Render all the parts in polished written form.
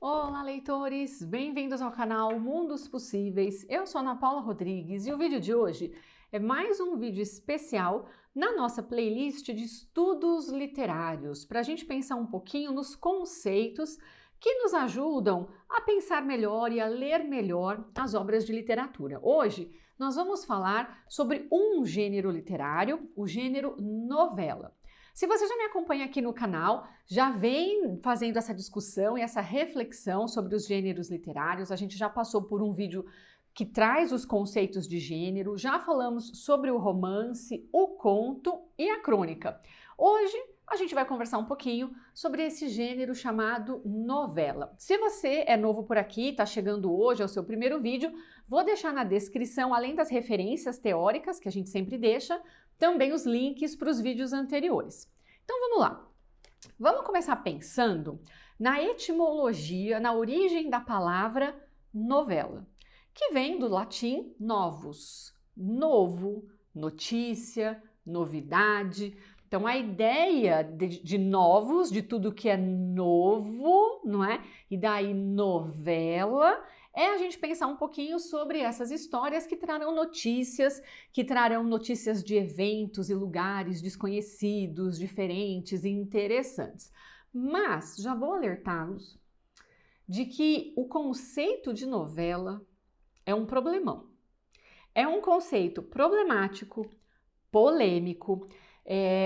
Olá, leitores! Bem-vindos ao canal Mundos Possíveis. Eu sou Ana Paula Rodrigues e o vídeo de hoje é mais um vídeo especial na nossa playlist de estudos literários, para a gente pensar um pouquinho nos conceitos que nos ajudam a pensar melhor e a ler melhor as obras de literatura. Hoje nós vamos falar sobre um gênero literário, o gênero novela. Se você já me acompanha aqui no canal, já vem fazendo essa discussão e essa reflexão sobre os gêneros literários, a gente já passou por um vídeo que traz os conceitos de gênero, já falamos sobre o romance, o conto e a crônica. Hoje a gente vai conversar um pouquinho sobre esse gênero chamado novela. Se você é novo por aqui, está chegando hoje ao seu primeiro vídeo, vou deixar na descrição, além das referências teóricas que a gente sempre deixa, também os links para os vídeos anteriores. Então vamos lá. Vamos começar pensando na etimologia, na origem da palavra novela, que vem do latim novus, novo, notícia, novidade. Então a ideia de novos, de tudo que é novo, não é? E daí novela é a gente pensar um pouquinho sobre essas histórias que trarão notícias de eventos e lugares desconhecidos, diferentes e interessantes. Mas já vou alertá-los de que o conceito de novela é um problemão. É um conceito problemático, polêmico.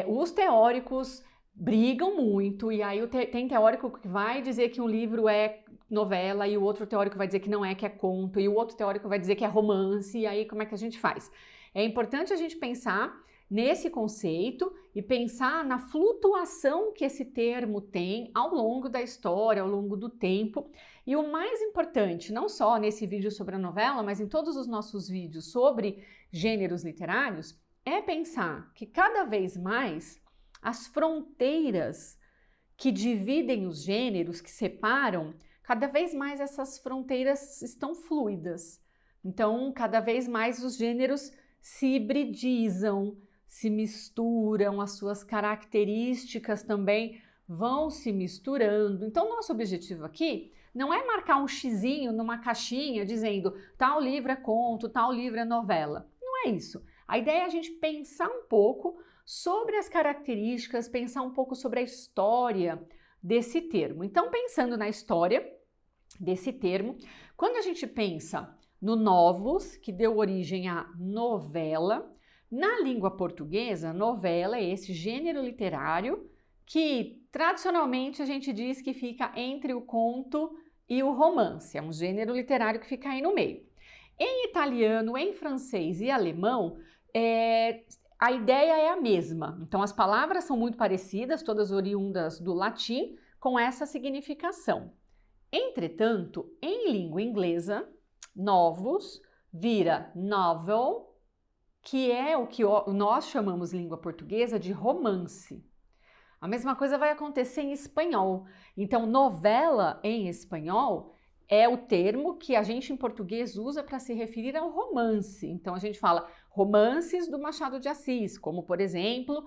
Os teóricos brigam muito, e aí tem teórico que vai dizer que um livro é novela, e o outro teórico vai dizer que não é, que é conto, e o outro teórico vai dizer que é romance, e aí como é que a gente faz? É importante a gente pensar nesse conceito e pensar na flutuação que esse termo tem ao longo da história, ao longo do tempo. E o mais importante, não só nesse vídeo sobre a novela, mas em todos os nossos vídeos sobre gêneros literários, é pensar que cada vez mais as fronteiras que dividem os gêneros, que separam, cada vez mais essas fronteiras estão fluidas. Então, cada vez mais os gêneros se hibridizam, se misturam, as suas características também vão se misturando. Então, nosso objetivo aqui não é marcar um xizinho numa caixinha dizendo tal livro é conto, tal livro é novela. Não é isso. A ideia é a gente pensar um pouco sobre as características, pensar um pouco sobre a história desse termo. Então, pensando na história desse termo, quando a gente pensa no novus, que deu origem à novela, na língua portuguesa, novela é esse gênero literário que tradicionalmente a gente diz que fica entre o conto e o romance. É um gênero literário que fica aí no meio. Em italiano, em francês e alemão, a ideia é a mesma. Então, as palavras são muito parecidas, todas oriundas do latim, com essa significação. Entretanto, em língua inglesa, novus vira novel, que é o que nós chamamos língua portuguesa de romance. A mesma coisa vai acontecer em espanhol. Então, novela em espanhol é o termo que a gente em português usa para se referir ao romance. Então a gente fala romances do Machado de Assis, como por exemplo,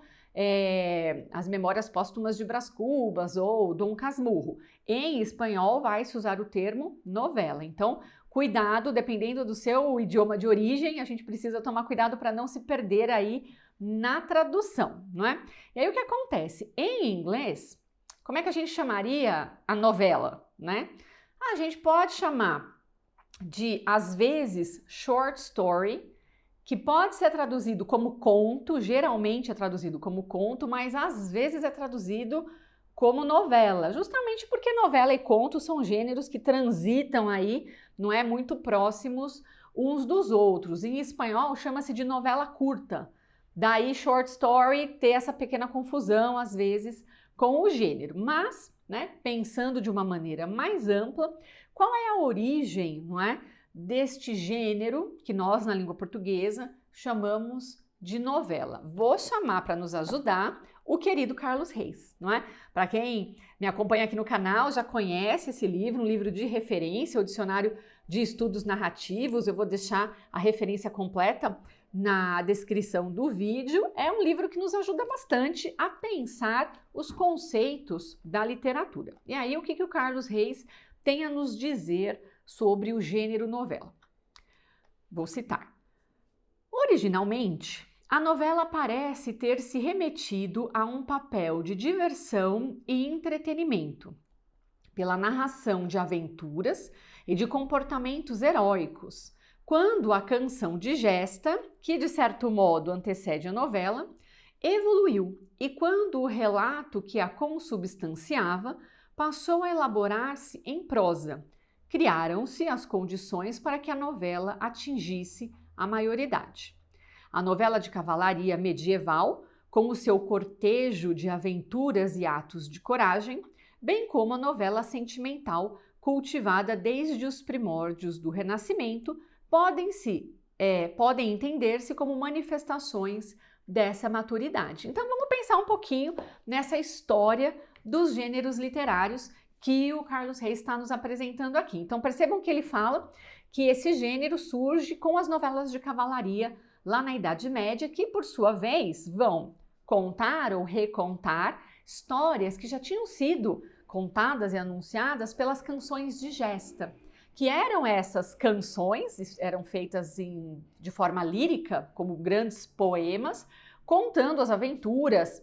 As Memórias Póstumas de Brás Cubas ou Dom Casmurro. Em espanhol vai-se usar o termo novela. Então, cuidado, dependendo do seu idioma de origem, a gente precisa tomar cuidado para não se perder aí na tradução, não é? E aí o que acontece? Em inglês, como é que a gente chamaria a novela, né? A gente pode chamar de, às vezes, short story, que pode ser traduzido como conto, geralmente é traduzido como conto, mas às vezes é traduzido como novela, justamente porque novela e conto são gêneros que transitam aí, não é, muito próximos uns dos outros. Em espanhol chama-se de novela curta, daí short story ter essa pequena confusão, às vezes, com o gênero, mas pensando de uma maneira mais ampla, qual é a origem, não é, deste gênero que nós, na língua portuguesa, chamamos de novela? Vou chamar para nos ajudar o querido Carlos Reis, não é? Para quem me acompanha aqui no canal já conhece esse livro, um livro de referência, o Dicionário de Estudos Narrativos. Eu vou deixar a referência completa na descrição do vídeo. É um livro que nos ajuda bastante a pensar os conceitos da literatura. E aí, o que o Carlos Reis tem a nos dizer sobre o gênero novela? Vou citar. Originalmente, a novela parece ter se remetido a um papel de diversão e entretenimento, pela narração de aventuras e de comportamentos heróicos, quando a canção de gesta, que de certo modo antecede a novela, evoluiu e quando o relato que a consubstanciava passou a elaborar-se em prosa, criaram-se as condições para que a novela atingisse a maioridade. A novela de cavalaria medieval, com o seu cortejo de aventuras e atos de coragem, bem como a novela sentimental, cultivada desde os primórdios do Renascimento, podem entender-se como manifestações dessa maturidade. Então vamos pensar um pouquinho nessa história dos gêneros literários que o Carlos Reis está nos apresentando aqui. Então percebam que ele fala que esse gênero surge com as novelas de cavalaria lá na Idade Média, que por sua vez vão contar ou recontar histórias que já tinham sido contadas e anunciadas pelas canções de gesta, que eram essas canções, eram feitas de forma lírica, como grandes poemas, contando as aventuras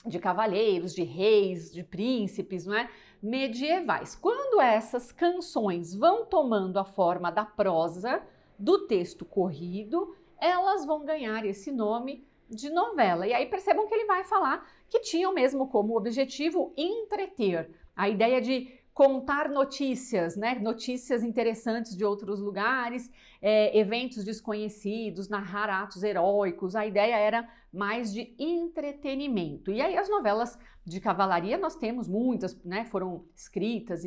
de cavaleiros, de reis, de príncipes, não é? Medievais. Quando essas canções vão tomando a forma da prosa, do texto corrido, elas vão ganhar esse nome de novela. E aí percebam que ele vai falar que tinham mesmo como objetivo entreter, a ideia de contar notícias, né? Notícias interessantes de outros lugares, eventos desconhecidos, narrar atos heróicos. A ideia era mais de entretenimento. E aí as novelas de cavalaria nós temos muitas, né? Foram escritas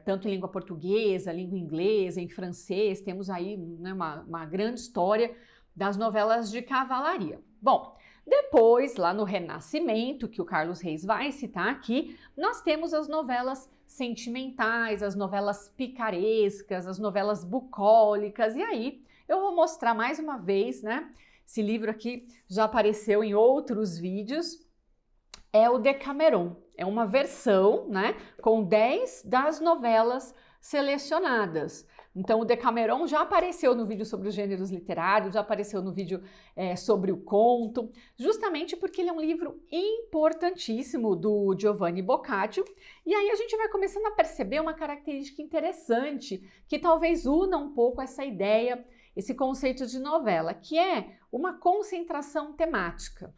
tanto em língua portuguesa, língua inglesa, em francês. Temos aí, né, uma grande história das novelas de cavalaria. Bom, depois, lá no Renascimento, que o Carlos Reis vai citar aqui, nós temos as novelas sentimentais, as novelas picarescas, as novelas bucólicas. E aí eu vou mostrar mais uma vez, né? Esse livro aqui já apareceu em outros vídeos. É o Decameron. É uma versão, né, com 10 das novelas selecionadas. Então, o Decameron já apareceu no vídeo sobre os gêneros literários, já apareceu no vídeo sobre o conto, justamente porque ele é um livro importantíssimo do Giovanni Boccaccio. E aí a gente vai começando a perceber uma característica interessante que talvez una um pouco essa ideia, esse conceito de novela, que é uma concentração temática.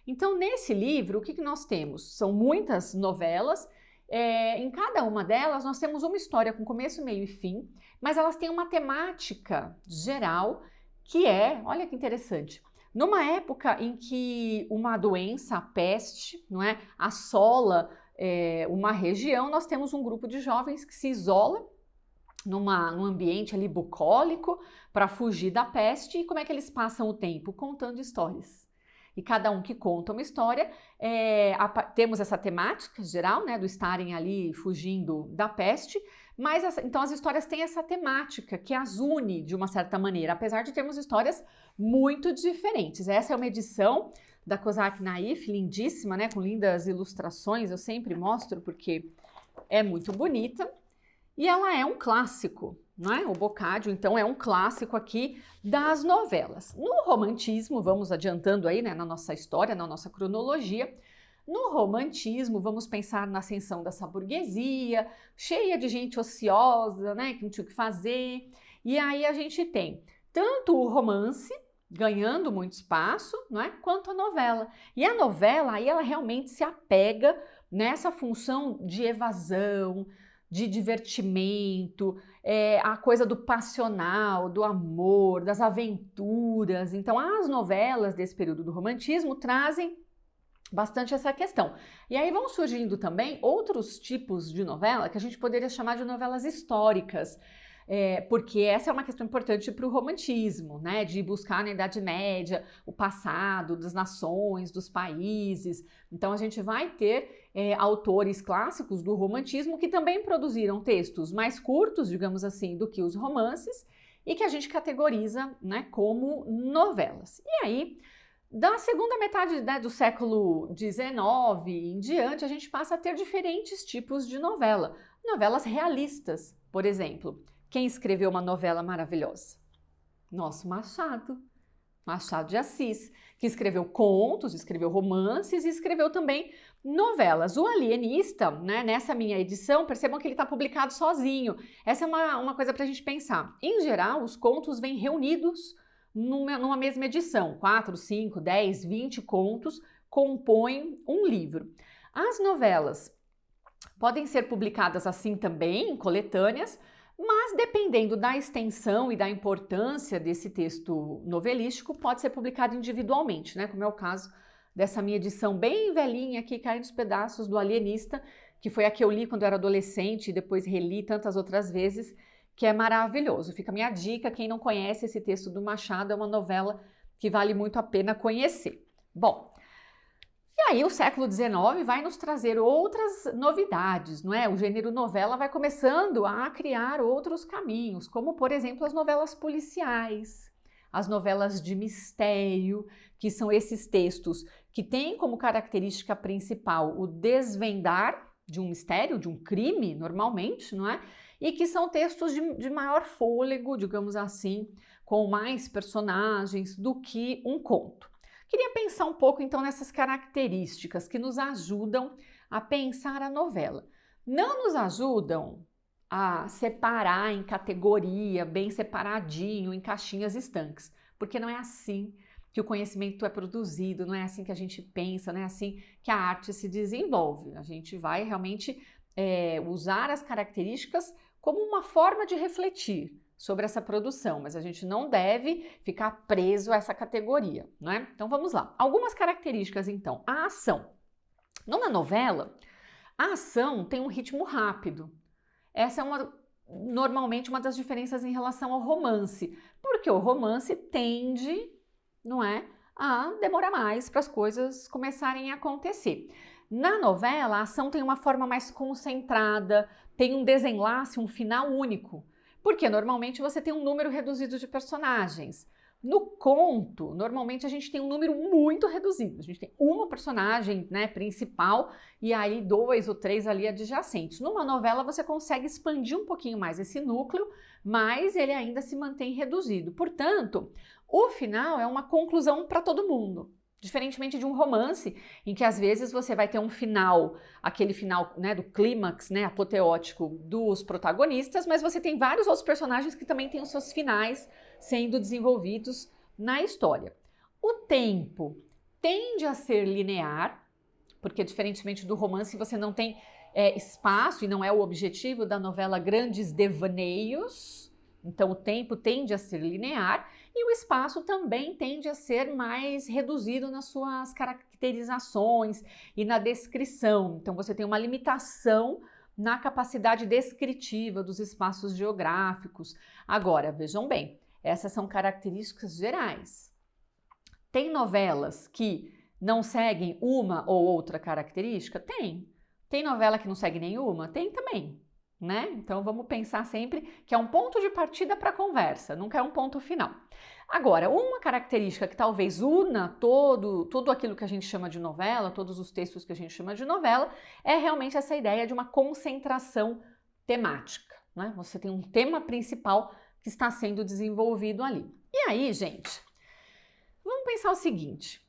Então, nesse livro, o que nós temos? São muitas novelas. Em cada uma delas, nós temos uma história com começo, meio e fim, mas elas têm uma temática geral que olha que interessante, numa época em que uma doença, a peste, não é, assola uma região, nós temos um grupo de jovens que se isola num ambiente ali bucólico para fugir da peste. E como é que eles passam o tempo? Contando histórias. E cada um que conta uma história, temos essa temática geral, né, do estarem ali fugindo da peste, mas então as histórias têm essa temática que as une de uma certa maneira, apesar de termos histórias muito diferentes. Essa é uma edição da Kozak Naif, lindíssima, né, com lindas ilustrações, eu sempre mostro porque é muito bonita, e ela é um clássico. Não é? O Boccaccio, então, é um clássico aqui das novelas. No romantismo, vamos adiantando aí, né, na nossa história, na nossa cronologia, no romantismo, vamos pensar na ascensão dessa burguesia, cheia de gente ociosa, né, que não tinha o que fazer. E aí a gente tem tanto o romance, ganhando muito espaço, não é? Quanto a novela. E a novela, aí ela realmente se apega nessa função de evasão, de divertimento, a coisa do passional, do amor, das aventuras. Então, as novelas desse período do romantismo trazem bastante essa questão. E aí vão surgindo também outros tipos de novela que a gente poderia chamar de novelas históricas, porque essa é uma questão importante para o romantismo, né? De buscar na Idade Média o passado das nações, dos países. Então a gente vai ter autores clássicos do romantismo que também produziram textos mais curtos, digamos assim, do que os romances, e que a gente categoriza, né, como novelas. E aí Da segunda metade, né, do século XIX em diante, a gente passa a ter diferentes tipos de novela. Novelas realistas, por exemplo. Quem escreveu uma novela maravilhosa? Nosso Machado. Machado de Assis, que escreveu contos, escreveu romances e escreveu também novelas. O Alienista, né, nessa minha edição, percebam que ele está publicado sozinho. Essa é uma coisa para a gente pensar. Em geral, os contos vêm reunidos numa mesma edição. 4, 5, 10, 20 contos compõem um livro. As novelas podem ser publicadas assim também, coletâneas, mas dependendo da extensão e da importância desse texto novelístico, pode ser publicado individualmente, né? Como é o caso dessa minha edição bem velhinha aqui, caindo os pedaços do Alienista, que foi a que eu li quando eu era adolescente e depois reli tantas outras vezes, que é maravilhoso. Fica a minha dica, quem não conhece esse texto do Machado, é uma novela que vale muito a pena conhecer. Bom, e aí o século XIX vai nos trazer outras novidades, não é? O gênero novela vai começando a criar outros caminhos, como por exemplo as novelas policiais, as novelas de mistério, que são esses textos que têm como característica principal o desvendar de um mistério, de um crime, normalmente, não é? E que são textos de maior fôlego, digamos assim, com mais personagens do que um conto. Queria pensar um pouco então nessas características que nos ajudam a pensar a novela. Não nos ajudam a separar em categoria, bem separadinho, em caixinhas estanques, porque não é assim que o conhecimento é produzido, não é assim que a gente pensa, não é assim que a arte se desenvolve. A gente vai realmente usar as características como uma forma de refletir sobre essa produção, mas a gente não deve ficar preso a essa categoria, não é? Então vamos lá. Algumas características então. A ação. Numa novela, a ação tem um ritmo rápido. Essa é normalmente uma das diferenças em relação ao romance, porque o romance tende, não é, a demorar mais para as coisas começarem a acontecer. Na novela, a ação tem uma forma mais concentrada, tem um desenlace, um final único. Porque normalmente você tem um número reduzido de personagens. No conto, normalmente a gente tem um número muito reduzido. A gente tem uma personagem, né, principal e aí 2 ou 3 ali adjacentes. Numa novela você consegue expandir um pouquinho mais esse núcleo, mas ele ainda se mantém reduzido. Portanto, o final é uma conclusão para todo mundo. Diferentemente de um romance, em que às vezes você vai ter um final, aquele final, né, do clímax, né, apoteótico dos protagonistas, mas você tem vários outros personagens que também têm os seus finais sendo desenvolvidos na história. O tempo tende a ser linear, porque diferentemente do romance você não tem espaço, e não é o objetivo da novela grandes devaneios, então o tempo tende a ser linear, e o espaço também tende a ser mais reduzido nas suas caracterizações e na descrição. Então você tem uma limitação na capacidade descritiva dos espaços geográficos. Agora, vejam bem, essas são características gerais. Tem novelas que não seguem uma ou outra característica? Tem. Tem novela que não segue nenhuma? Tem também. Né? Então vamos pensar sempre que é um ponto de partida para a conversa, nunca é um ponto final. Agora, uma característica que talvez una tudo aquilo que a gente chama de novela, todos os textos que a gente chama de novela, é realmente essa ideia de uma concentração temática, né? Você tem um tema principal que está sendo desenvolvido ali. E aí, gente, vamos pensar o seguinte,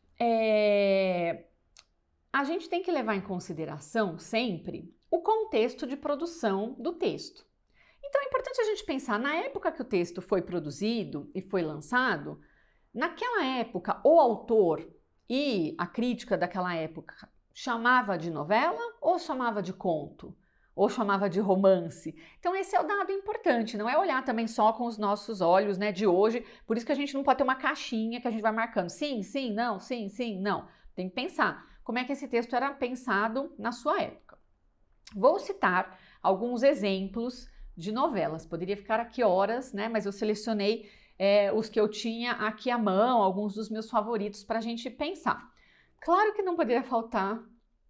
a gente tem que levar em consideração sempre o contexto de produção do texto. Então é importante a gente pensar, na época que o texto foi produzido e foi lançado, naquela época o autor e a crítica daquela época chamava de novela ou chamava de conto? Ou chamava de romance? Então esse é o dado importante, não é olhar também só com os nossos olhos, né, de hoje, por isso que a gente não pode ter uma caixinha que a gente vai marcando sim, sim, não, sim, sim, não. Tem que pensar como é que esse texto era pensado na sua época. Vou citar alguns exemplos de novelas. Poderia ficar aqui horas, né? Mas eu selecionei os que eu tinha aqui à mão, alguns dos meus favoritos para a gente pensar. Claro que não poderia faltar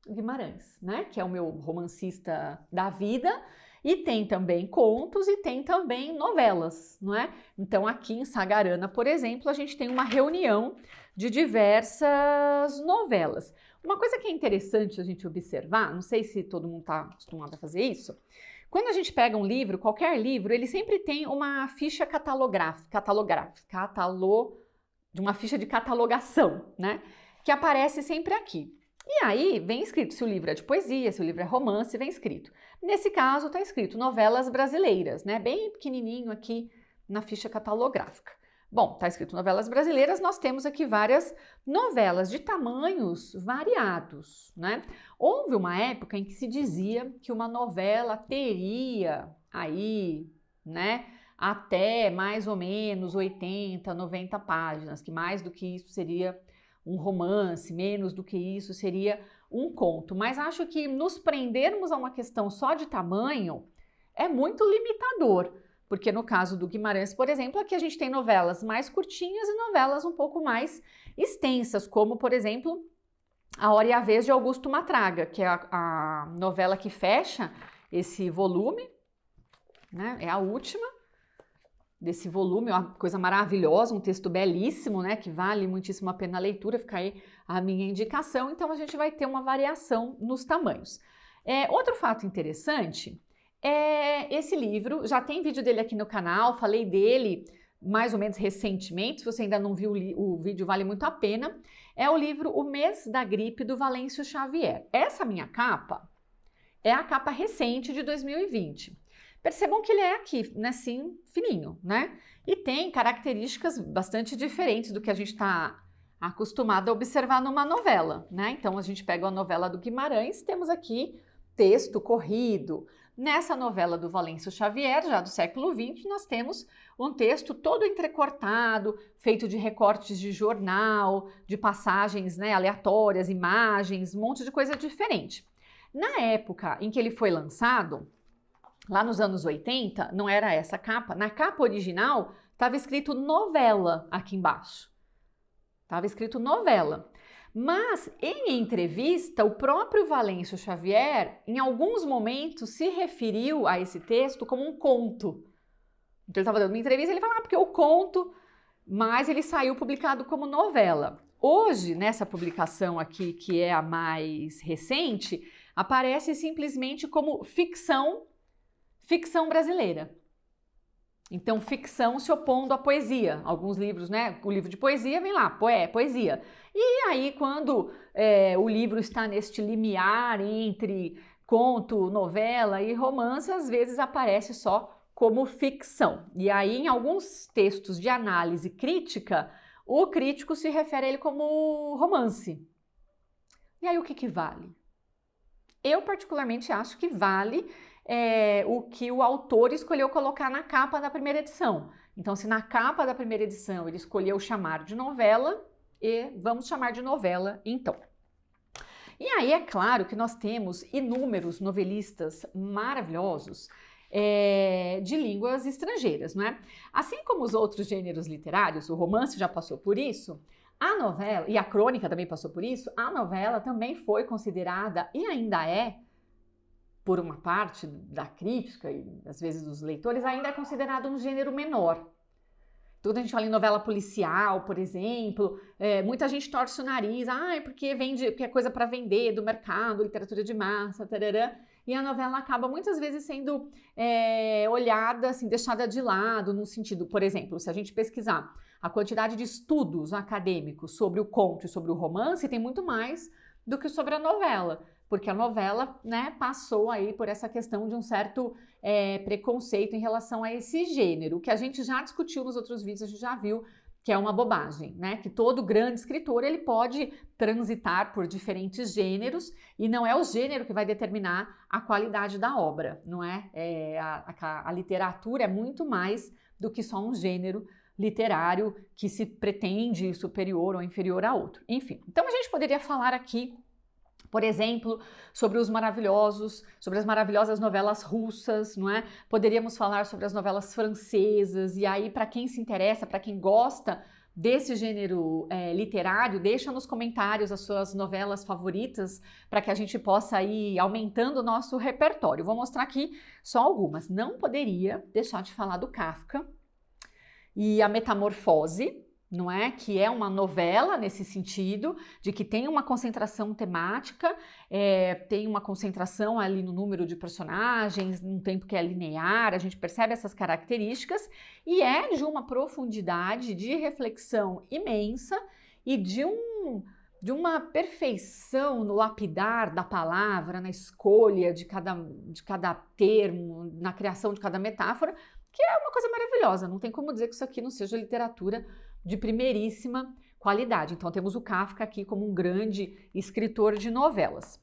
Guimarães, né? Que é o meu romancista da vida E tem também contos e tem também novelas, não é? Então aqui em Sagarana, por exemplo, a gente tem uma reunião de diversas novelas. Uma coisa que é interessante a gente observar, não sei se todo mundo está acostumado a fazer isso, quando a gente pega um livro, qualquer livro, ele sempre tem uma ficha de uma ficha de catalogação, né? Que aparece sempre aqui. E aí vem escrito se o livro é de poesia, se o livro é romance, vem escrito. Nesse caso está escrito novelas brasileiras, né? Bem pequenininho aqui na ficha catalográfica. Bom, está escrito novelas brasileiras, nós temos aqui várias novelas de tamanhos variados, né? Houve uma época em que se dizia que uma novela teria aí, né, até mais ou menos 80, 90 páginas, que mais do que isso seria um romance, menos do que isso seria um conto. Mas acho que nos prendermos a uma questão só de tamanho é muito limitador. Porque no caso do Guimarães, por exemplo, aqui a gente tem novelas mais curtinhas e novelas um pouco mais extensas, como, por exemplo, A Hora e a Vez de Augusto Matraga, que é a novela que fecha esse volume, né? É a última desse volume, é uma coisa maravilhosa, um texto belíssimo, né? Que vale muitíssimo a pena a leitura, fica aí a minha indicação. Então a gente vai ter uma variação nos tamanhos. Outro fato interessante esse livro, já tem vídeo dele aqui no canal, falei dele mais ou menos recentemente, se você ainda não viu o vídeo, vale muito a pena. É o livro O Mês da Gripe, do Valêncio Xavier. Essa minha capa é a capa recente de 2020. Percebam que ele é aqui, né, assim, fininho, né? E tem características bastante diferentes do que a gente está acostumado a observar numa novela, né? Então a gente pega a novela do Guimarães, temos aqui texto corrido. Nessa novela do Valêncio Xavier, já do século XX, nós temos um texto todo entrecortado, feito de recortes de jornal, de passagens, né, aleatórias, imagens, um monte de coisa diferente. Na época em que ele foi lançado, lá nos anos 80, não era essa capa. Na capa original estava escrito novela aqui embaixo. Estava escrito novela. Mas, em entrevista, o próprio Valêncio Xavier, em alguns momentos, se referiu a esse texto como um conto. Então, ele estava dando uma entrevista e ele falou, porque o conto, mas ele saiu publicado como novela. Hoje, nessa publicação aqui, que é a mais recente, aparece simplesmente como ficção brasileira. Então, ficção se opondo à poesia. Alguns livros, né? O livro de poesia vem lá, poesia. E aí, quando o livro está neste limiar entre conto, novela e romance, às vezes aparece só como ficção. E aí, em alguns textos de análise crítica, o crítico se refere a ele como romance. E aí, o que vale? Eu, particularmente, acho que vale o que o autor escolheu colocar na capa da primeira edição. Então, se na capa da primeira edição ele escolheu chamar de novela, vamos chamar de novela então. E aí é claro que nós temos inúmeros novelistas maravilhosos de línguas estrangeiras, não é? Assim como os outros gêneros literários, o romance já passou por isso, a novela, e a crônica também passou por isso, a novela também foi considerada, e ainda é, por uma parte da crítica e às vezes dos leitores, ainda é considerado um gênero menor. Então, quando a gente fala em novela policial, por exemplo, muita gente torce o nariz, porque é coisa para vender do mercado, literatura de massa, tarará, e a novela acaba muitas vezes sendo olhada, assim, deixada de lado, no sentido, por exemplo, se a gente pesquisar a quantidade de estudos acadêmicos sobre o conto e sobre o romance, tem muito mais do que sobre a novela. Porque a novela, né, passou aí por essa questão de um certo preconceito em relação a esse gênero, que a gente já discutiu nos outros vídeos, a gente já viu que é uma bobagem, né? Que todo grande escritor ele pode transitar por diferentes gêneros e não é o gênero que vai determinar a qualidade da obra, não é? A literatura é muito mais do que só um gênero literário que se pretende superior ou inferior a outro. Enfim, então a gente poderia falar aqui, por exemplo, sobre as maravilhosas novelas russas, não é? Poderíamos falar sobre as novelas francesas, e aí para quem se interessa, para quem gosta desse gênero literário, deixa nos comentários as suas novelas favoritas para que a gente possa ir aumentando o nosso repertório. Vou mostrar aqui só algumas. Não poderia deixar de falar do Kafka e a Metamorfose, não é? Que é uma novela nesse sentido, de que tem uma concentração temática, tem uma concentração ali no número de personagens, num tempo que é linear, a gente percebe essas características, e é de uma profundidade de reflexão imensa e de uma perfeição no lapidar da palavra, na escolha de cada termo, na criação de cada metáfora, que é uma coisa maravilhosa. Não tem como dizer que isso aqui não seja literatura de primeiríssima qualidade. Então temos o Kafka aqui como um grande escritor de novelas.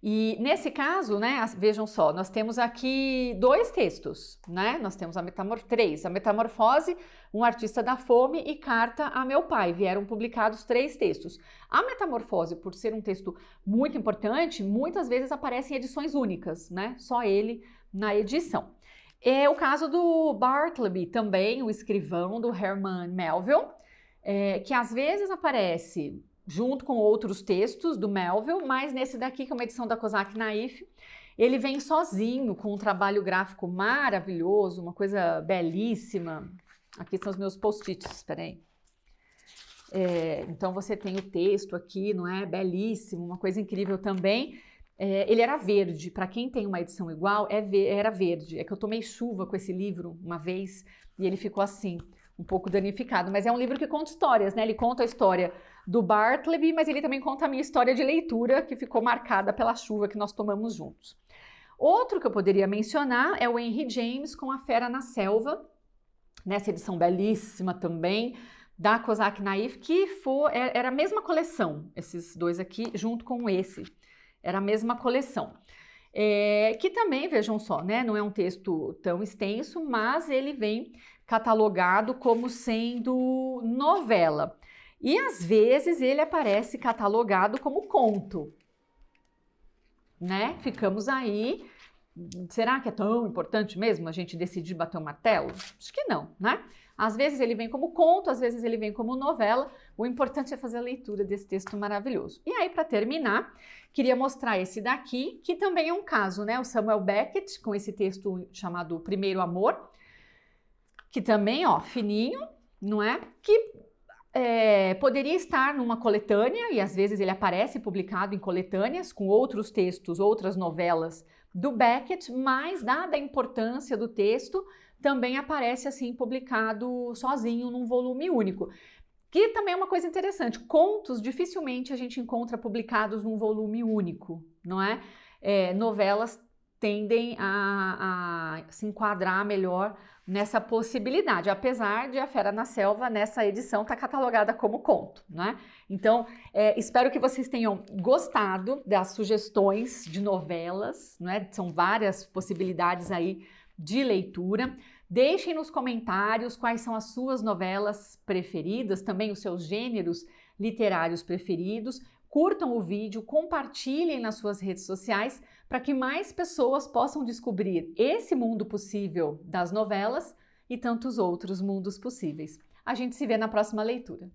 E nesse caso, né, vejam só, nós temos aqui 2 textos, né? Nós temos a Metamorfose, Um Artista da Fome e Carta a Meu Pai. Vieram publicados 3 textos. A Metamorfose, por ser um texto muito importante, muitas vezes aparece em edições únicas, né? Só ele na edição. É o caso do Bartleby, também o escrivão do Herman Melville, que às vezes aparece junto com outros textos do Melville, mas nesse daqui, que é uma edição da Kozak Naif, ele vem sozinho, com um trabalho gráfico maravilhoso, uma coisa belíssima. Aqui são os meus post-its, espera aí. Então você tem o texto aqui, não é? Belíssimo, uma coisa incrível também. Ele era verde, para quem tem uma edição igual, era verde. É que eu tomei chuva com esse livro uma vez e ele ficou assim, um pouco danificado. Mas é um livro que conta histórias, né? Ele conta a história do Bartleby, mas ele também conta a minha história de leitura, que ficou marcada pela chuva que nós tomamos juntos. Outro que eu poderia mencionar é o Henry James com A Fera na Selva, nessa edição belíssima também, da Kozak Naif, que era a mesma coleção, esses 2 aqui, junto com esse. Era a mesma coleção. Que também, vejam só, né, não é um texto tão extenso, mas ele vem catalogado como sendo novela. E às vezes ele aparece catalogado como conto, né? Ficamos aí. Será que é tão importante mesmo a gente decidir bater o martelo? Acho que não, né? Às vezes ele vem como conto, às vezes ele vem como novela. O importante é fazer a leitura desse texto maravilhoso. E aí, para terminar, queria mostrar esse daqui, que também é um caso, né? O Samuel Beckett, com esse texto chamado Primeiro Amor, que também, ó, fininho, não é? Que poderia estar numa coletânea, e às vezes ele aparece publicado em coletâneas, com outros textos, outras novelas do Beckett, mas dada a importância do texto, também aparece assim publicado sozinho num volume único. Que também é uma coisa interessante, contos dificilmente a gente encontra publicados num volume único, não é? Novelas tendem a se enquadrar melhor nessa possibilidade, apesar de A Fera na Selva, nessa edição, estar catalogada como conto, né? Então, espero que vocês tenham gostado das sugestões de novelas, né? São várias possibilidades aí de leitura. Deixem nos comentários quais são as suas novelas preferidas, também os seus gêneros literários preferidos. Curtam o vídeo, compartilhem nas suas redes sociais para que mais pessoas possam descobrir esse mundo possível das novelas e tantos outros mundos possíveis. A gente se vê na próxima leitura.